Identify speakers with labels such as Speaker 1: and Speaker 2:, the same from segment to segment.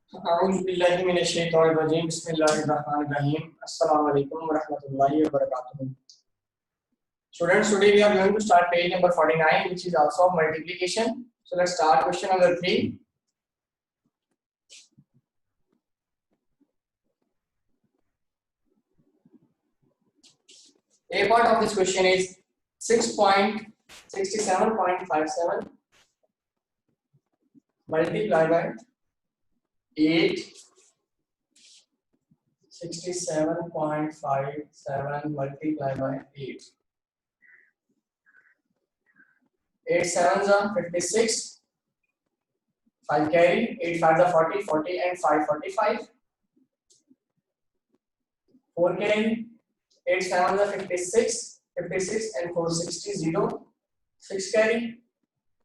Speaker 1: Bismillahirrahmanirrahim. Assalamu alaikum warahmatullahi wabarakatuh. Students, today we are going to start page number 49, which is also multiplication. So let's start question number 3. A part of this question is 6.67.57 multiplied by 8. 67.57 multiplied by 8. 8 sevens are 56. 5 carry. 8 fives are 40. 40 and 5 45. 4 carry. 8 sevens are 56. 56 and 4 60 0. 6 carry.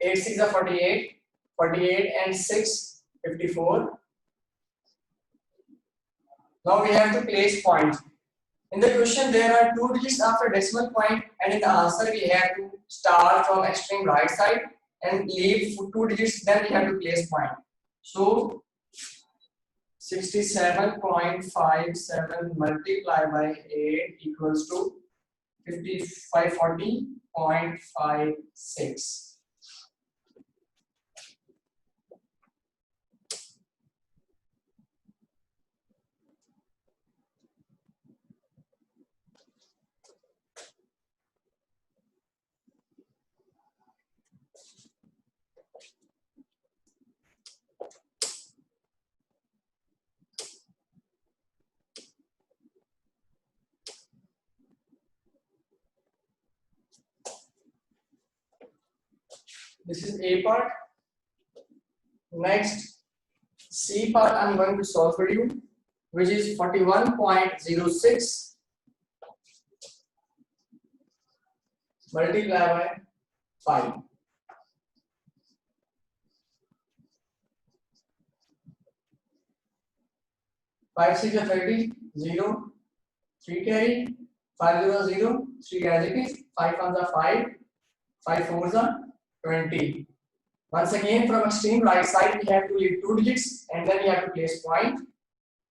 Speaker 1: 8 6 are 48. 48 and 6 54. Now we have to place points. In the question, there are 2 digits after decimal point, and in the answer, we have to start from extreme right side and leave 2 digits, then we have to place point. So, 67.57 multiplied by 8 equals to 5540.56. This is A part. Next, C part I'm going to solve for you, which is 41.06 multiplied by 5. 5 6 are 30, 0, 3 carry, 5 0 0, 3 as it is, 5 1s are 5, 5 4s are 20. Once again, from extreme right side, we have to leave 2 digits and then we have to place point.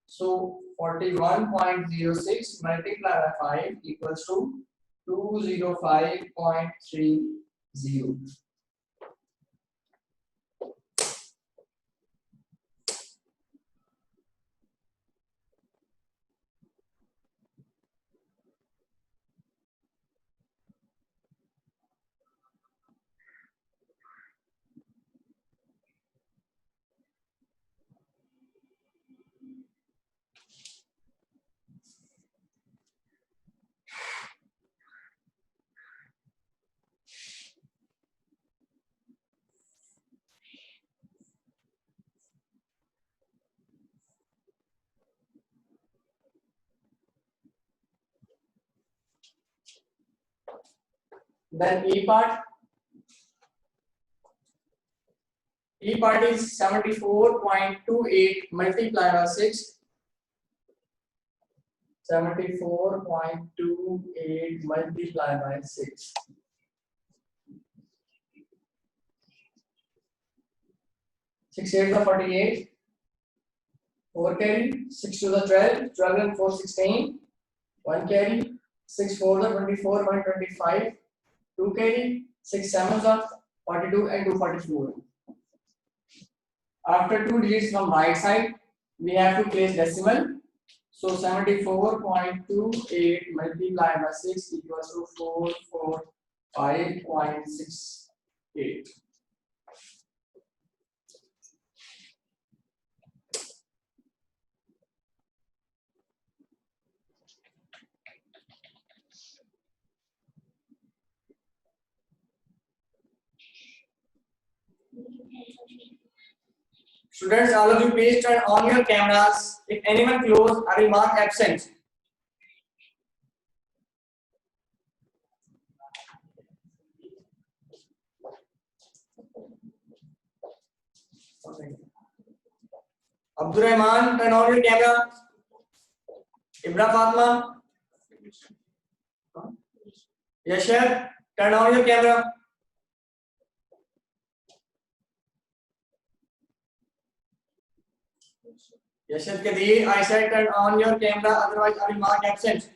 Speaker 1: So 41.06 multiplied by 5 equals to 205.30. Then E part. E part is 74.28 multiplied by 6. 74.28 multiplied by 6. 6 8 are 48. 4 carry. 6 2 are 12. 12 and 4 16. 1 carry. 6 4 are 24. 1 25. 2 carry. 6 7 are 42 and 2 44. After 2 digits from right side, we have to place decimal. So 74.28 multiplied by 6 equals to 445.68. Students, all of you please turn on your cameras. If anyone close, I will mark absent. Okay. Abdul Rahman, turn on your camera. Ibra Fatma. Yashar, turn on your camera. Yashad Kadir, I said turn on your camera, otherwise I will mark absent.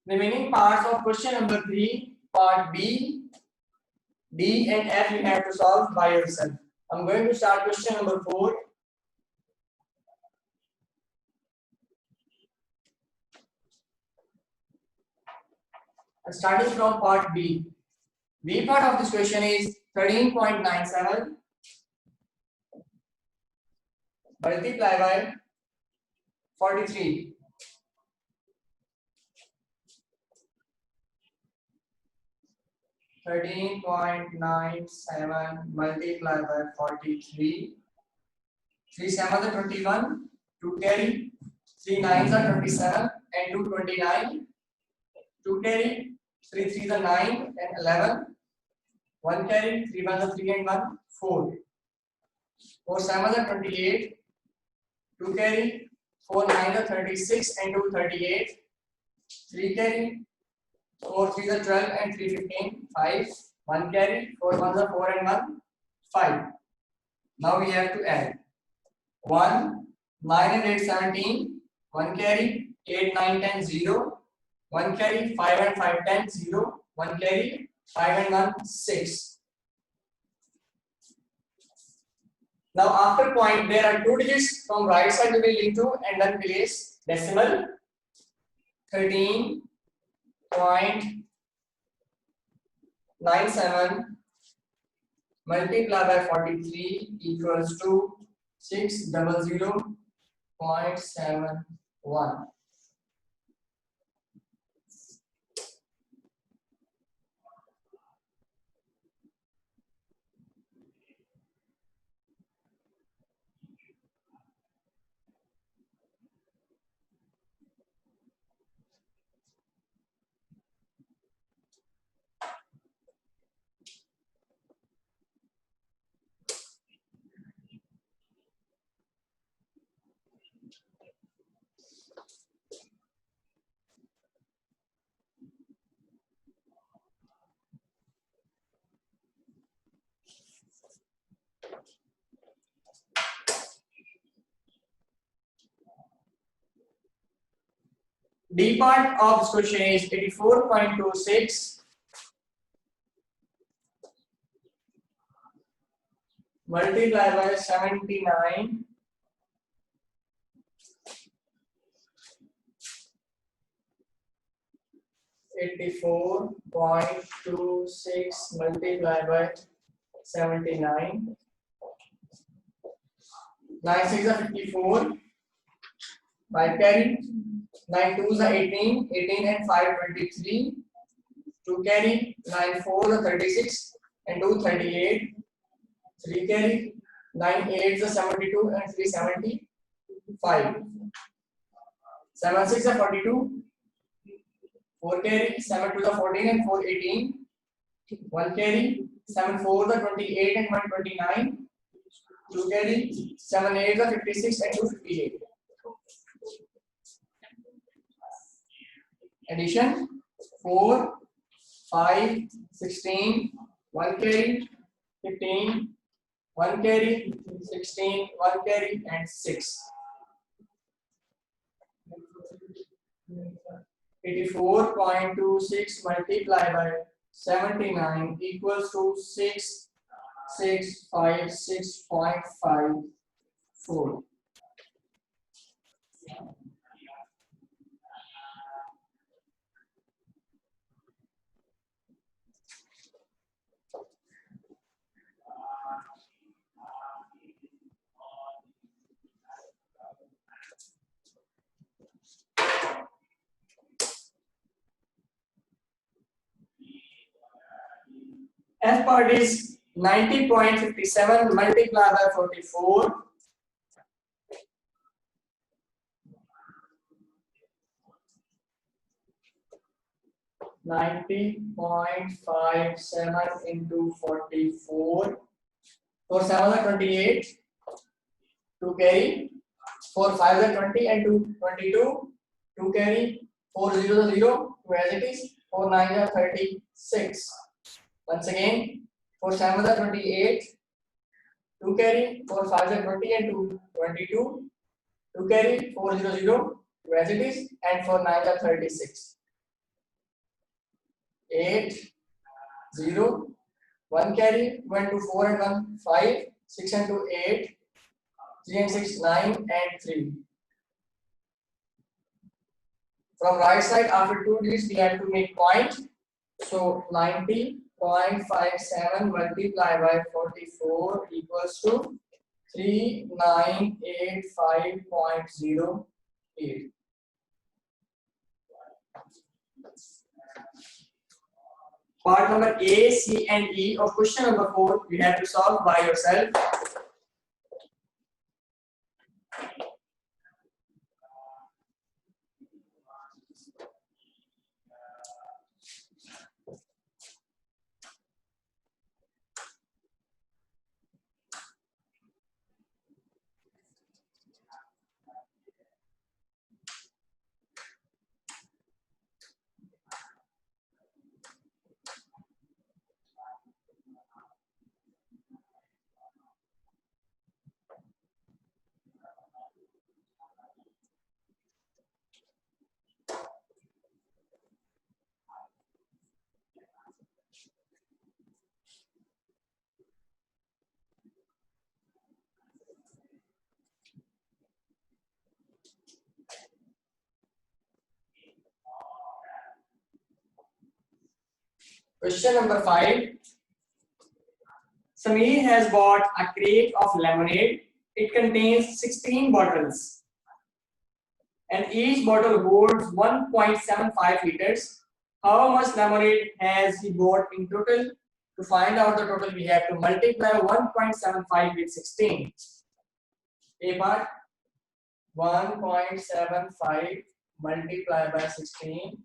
Speaker 1: Remaining parts of question number 3, part B, D and F you have to solve by yourself. I'm going to start question number 4. Starting from part B. B part of this question is 13.97 multiply by 43. 13.97 multiply by 43. 3 7 are 21, 2 carry, 3 9s are 27 and 2 29, 2 carry, 3 3s are 9 and 11, 1 carry, 3 1s are 3 and 1, 4. 4 7s are 28, 2 carry, 4 9s are 36 and 2 38, 3 carry, 4 3s are 12 and 3 15, 5, 1 carry, 4 1s are 4 and 1, 5. Now we have to add 1, 9 and 8 17, 1 carry, 8 9 10 0, 1 carry, 5 and 5 10 0, 1 carry, 5 and 1 6. Now after point there are 2 digits from right side we will link to and then place decimal. 13.97 multiply by 43 equals to 600.71. D part of this question is 84.26 multiply by 79 . 84.26 multiplied by 79. 9 6 are 54. 5 carry. 9 2s are 18. 18 and 5 23. 2 carry. 9 4 are 36 and 2 38. 3 carry. 9 8 are 72 and 3 75. 7 6 are 42. 4 carry, 7 2 are 14 and 4 18. 1 carry, 7 4 are 28 and 1 29. 2 carry, 7 8 are 56 and 2 58. Addition 4, 5, 16, 1 carry, 15, 1 carry, 16, 1 carry and 6. 84.26 multiplied by 79 equals to 6656.54. F part is 90.57 multiplied by 44. .57 into 44. 4 7 are 28. 2 carry. 4 5 are 20 and 2 22. 2 carry. 4 0 are 0. 2 as it is. 4 9 are 36. Once again, 4 7 are 28. 2 carry. 4 5 are 20 and 2 22. 2 carry. 4 0 0. 2 as it is. And 4 9 are 36. 8 0. 1 carry. 1 2 4 and 1 5. 6 and 2 8. 3 and 6 9 and 3. From right side, after 2 digits we have to make point. So 90.57 multiplied by 44 equals to 3985.08. Part number A, C and E of question number 4 you have to solve by yourself. Question number 5. Sameer has bought a crate of lemonade. It contains 16 bottles and each bottle holds 1.75 liters. How much lemonade has he bought in total? To find out the total, we have to multiply 1.75 with 16. A part 1.75 multiplied by 16.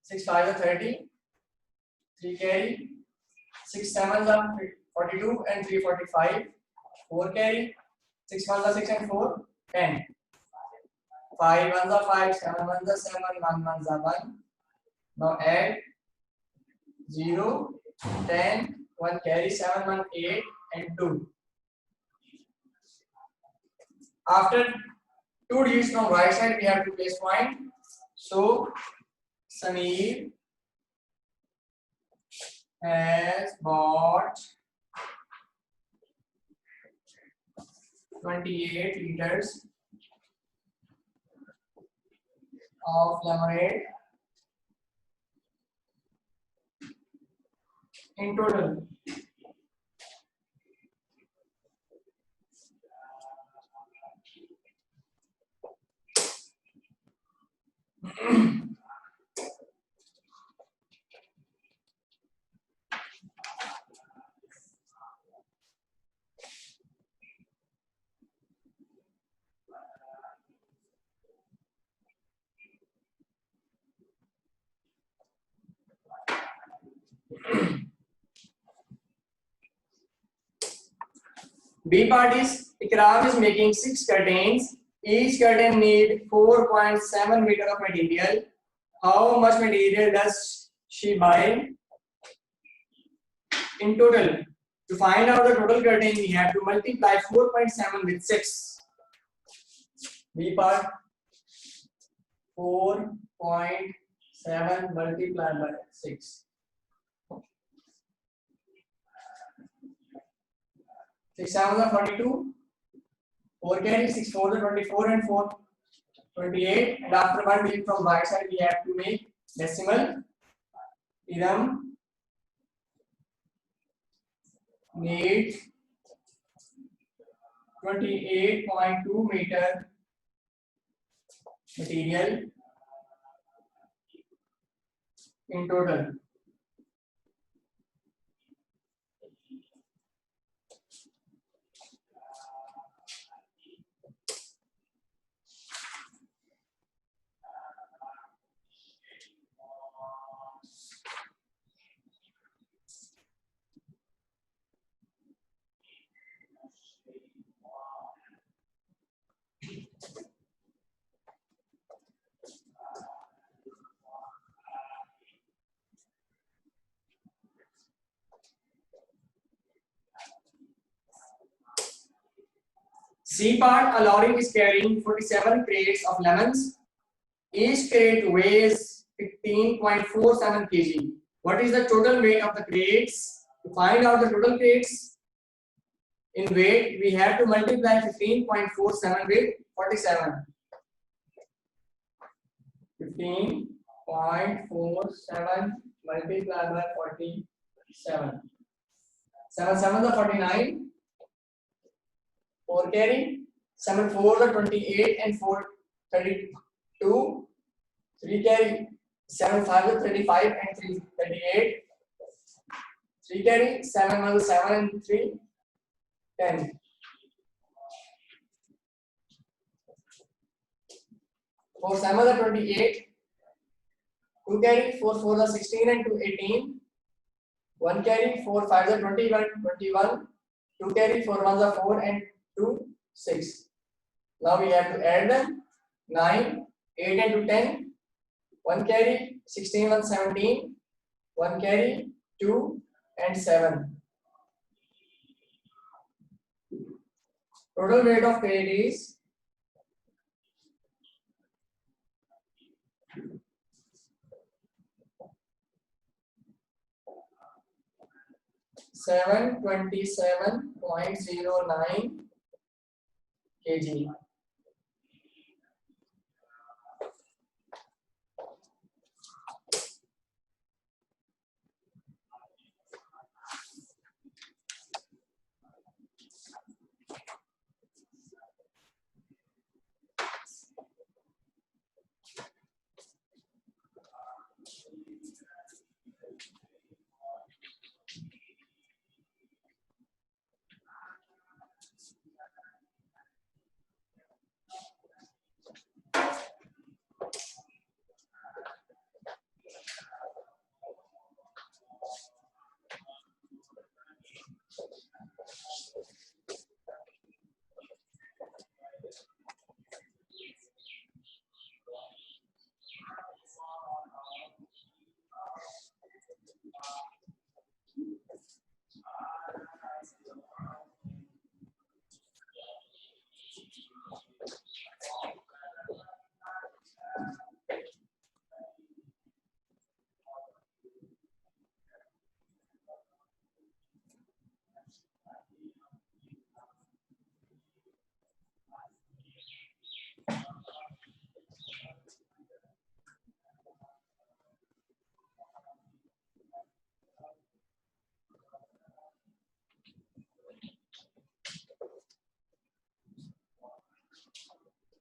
Speaker 1: 6 5 are 30. 3 carry. 6 7 are 42 and 3 45. 4 carry. 6 1 are 6 and 4 10. 5 1 are 5. 7 1 are 7. 1 1 are 1. Now add 0, 10, 1 carry, 7 1 8 and 2. After 2 digits from right side we have to place point. So Sameer has bought 28 liters of lemonade in total. B part is Ikram is making 6 curtains. Each curtain need 4.7 meter of material. How much material does she buy in total? To find out the total curtain, we have to multiply 4.7 with 6. B part 4.7 multiplied by 6. 6 7 are 42. 4 carry, 6 4 are 24 and 4 28. And after 1 digit from right side, we have to make decimal. Idam need 28.2 meter material in total. C part, a lorry is carrying 47 crates of lemons. Each crate weighs 15.47 kg. What is the total weight of the crates? To find out the total crates in weight, we have to multiply 15.47 with 47. 15.47 multiplied by 47. 7 7 is 49. 4 carry. 7 4 is 28 and 4 32. 3 carry. 7 5 is 35 and 3 38. 3 carry. 7 1 is 7 and 3 10. 4 7 is 28. 2 carry. 4 4 is 16 and 2 18. 1 carry. 4 5 is 21 21. 2 carry. 4 1 is 4 and 2 6. Now we have to add them. 9 8 and 2 10. 1 carry. 16 1 17. 1 carry. 2 and 7. Total weight of crate is 727.09 kg.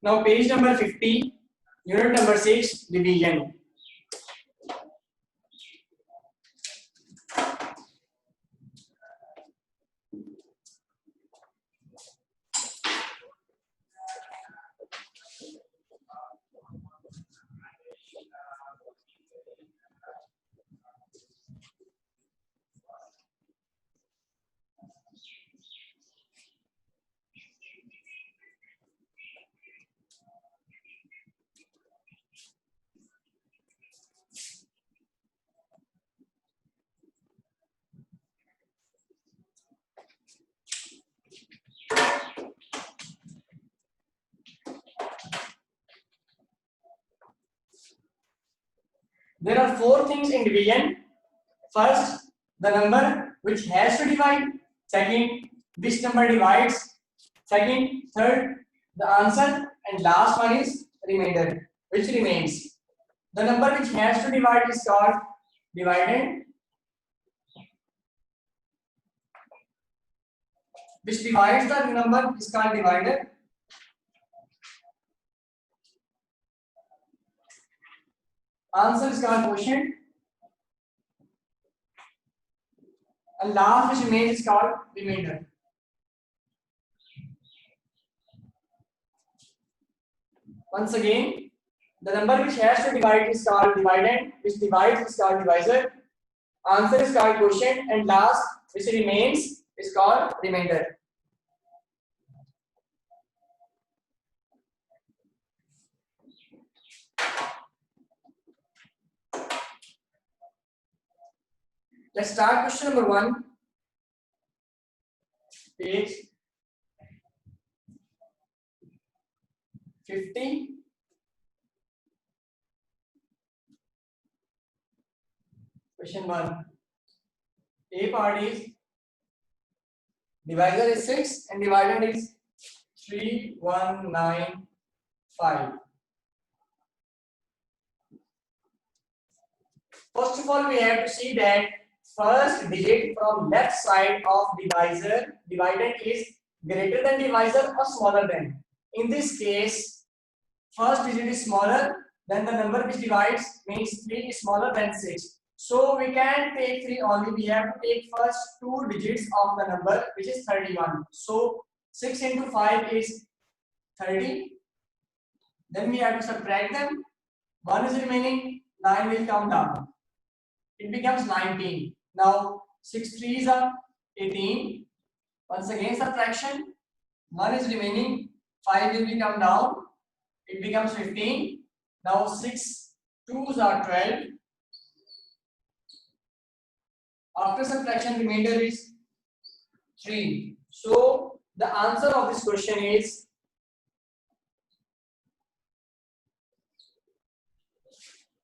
Speaker 1: Now page number 50, unit number 6, division. There are 4 things in division. First, the number which has to divide. Second, which number divides. Second, third, the answer, and last one is remainder, which remains. The number which has to divide is called dividend. Which divides the number is called divider. Answer is called quotient. And last which remains is called remainder. Once again, the number which has to divide is called dividend, which divides is called divisor. Answer is called quotient, and last which remains is called remainder. Let's start question number 1. Page 50. Question 1. A part is divisor is 6 and dividend is 3195. First of all, we have to see that first digit from left side of divisor, dividend is greater than divisor or smaller than. In this case, first digit is smaller than the number which divides, means 3 is smaller than 6. So we can take 3 only. We have to take first two digits of the number, which is 31. So 6 into 5 is 30. Then we have to subtract them. 1 is remaining, 9 will come down. It becomes 19. Now 6 3s are 18. Once again subtraction. 1 is remaining, 5 will come down. It becomes 15. Now 6 2s are 12. After subtraction, remainder is 3. So the answer of this question is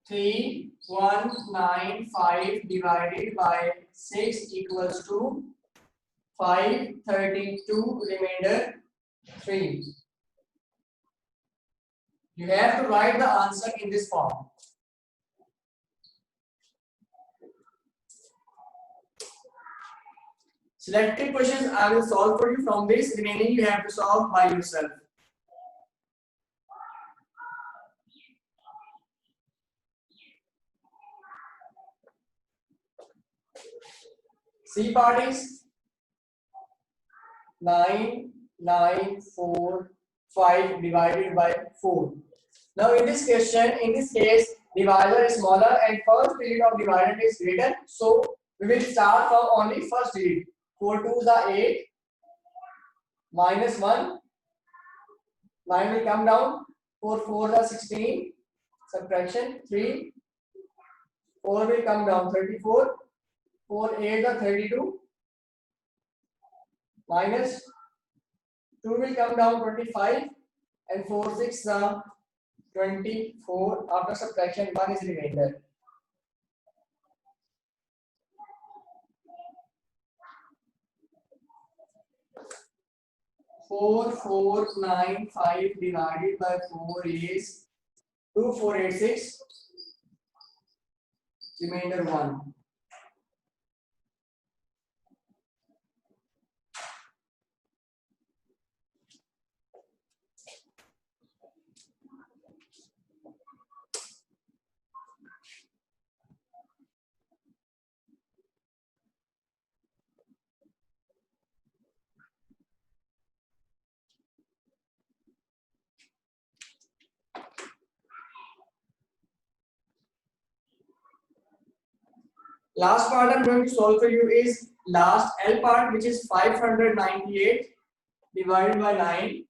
Speaker 1: 3195 divided by 6 equals to 532, remainder 3. You have to write the answer in this form. Selected questions I will solve for you from this, remaining you have to solve by yourself. C part is 9945 divided by 4. Now in this question, in this case, divisor is smaller and first digit of dividend is greater. So we will start from only first digit. 4 2s are 8, minus 1, 9 will come down, 4 4s are 16, subtraction 3, 4 will come down, 34, 4 8s are 32, minus 2 will come down, 25, and 4 6s are 24. After subtraction, 1 is remainder. Four 495 divided by 4 is 2486. Remainder 1. Last part I'm going to solve for you is last L part, which is 598 divided by 9.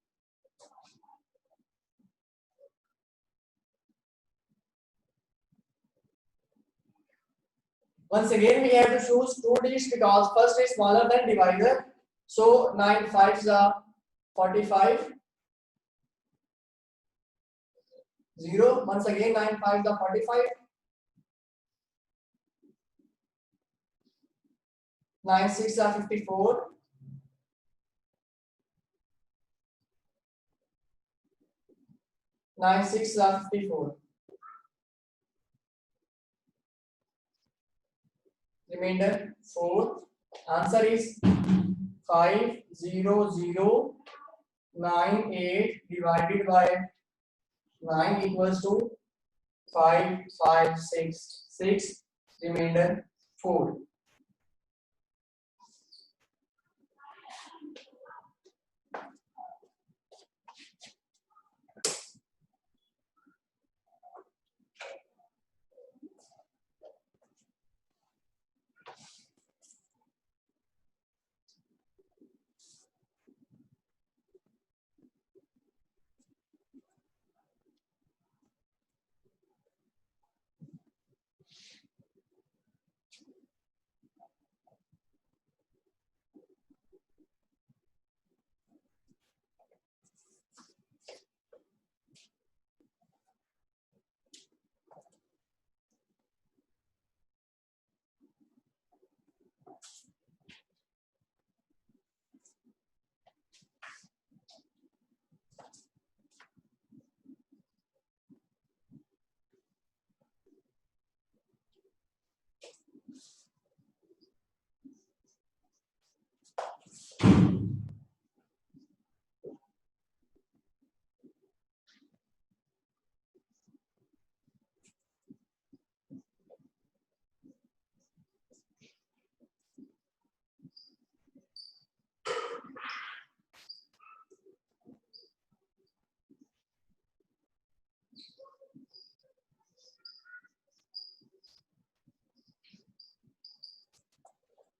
Speaker 1: Once again, we have to choose two digits because first is smaller than divisor. So 9 5s are 45. 0. Once again, 9 5s are 45. 9 6 are 54. 9 6 are 54. Remainder 4. Answer is 50098 divided by 9 equals to 5566. Remainder 4.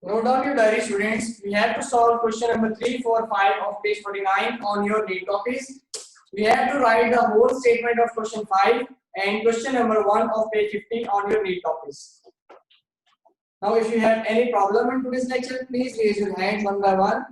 Speaker 1: Note down your diary, students. We have to solve question number 3, 4, 5 of page 49 on your NEET copies. We have to write the whole statement of question 5 and question number 1 of page 50 on your NEET copies. Now, if you have any problem in today's lecture, please raise your hand one by one.